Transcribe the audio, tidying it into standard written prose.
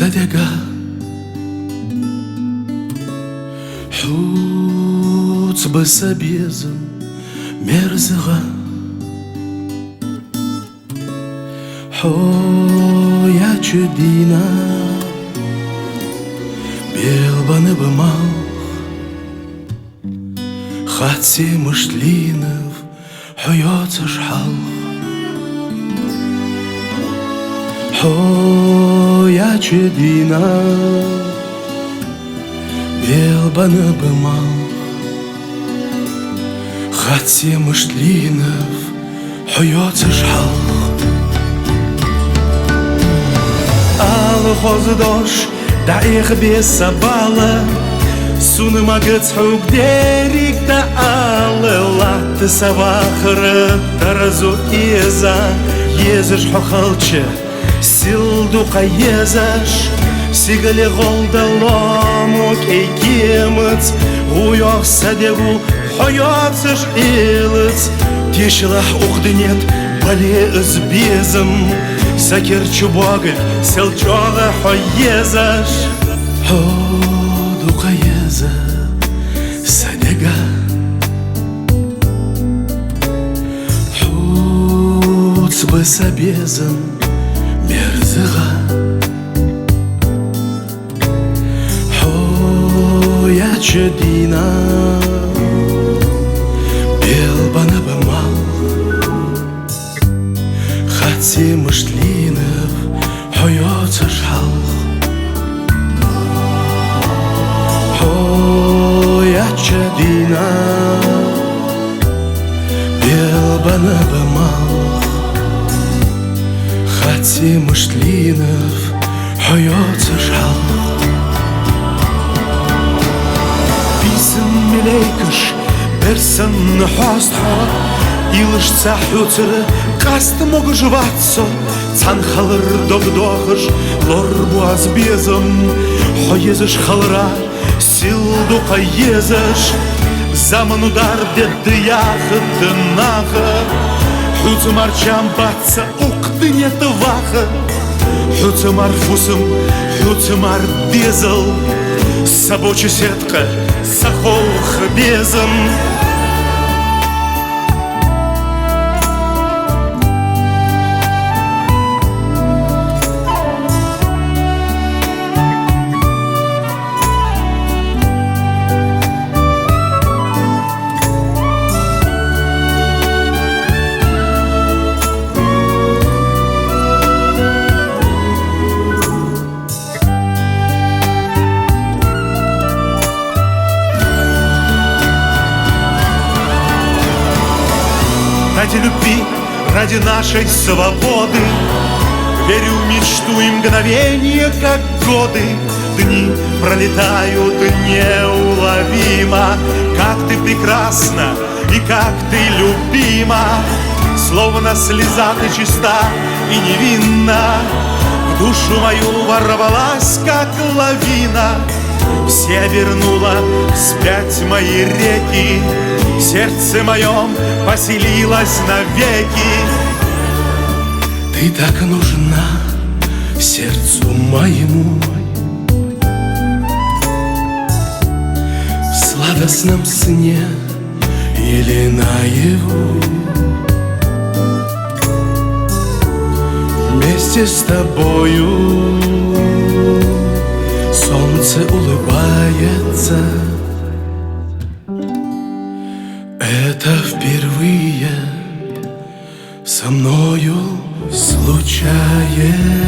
سدقة حوت بسبيزم مرزغة حويا чудина белбаны бымал خاتسي مشلينов حيات شحال حويا чудина белбаны бымал خاتسي مشلينов حيات شحال خزداش دقیق به سباله سونم اگت حق دیریک دا لات سواخر درزو ایزا یزش حخالچه سیل دو قیزش سیگلی غلده لامو کی گیمت غویاق سدگو حیاتش ایلت تیشلح اخدنیت بلی از بیزم سكر چوباقل سلجوغة حيزش حود وقيزة صدقة حود بسبيزم مرزغة حويا чудина белбаны бымал خاتسي مشلينов حيات شحال حويا чудина белбаны бымал خاتسي مشلينов حيات شحال بيسن مليكش برسن حاستها Илыш цахютер каст мог жваться цан халыр догдохыш лор буаз безом хоезыш халра сил до каезыш заман удар дедды яхыты нахы хутымар чамбатса уқды нет вахы хутымар фусым хутымар безыл сабочи сетка сахолх безом Ради любви, ради нашей свободы верю в мечту и мгновения, как годы. Дни пролетают неуловимо. Как ты прекрасна и как ты любима, словно слеза ты чиста и невинна. В душу мою ворвалась, как лавина, все вернула вспять мои реки. В сердце моем поселилась навеки. Ты так нужна сердцу моему, в сладостном сне или наяву. Вместе с тобою солнце улыбается. Это впервые со мною случается.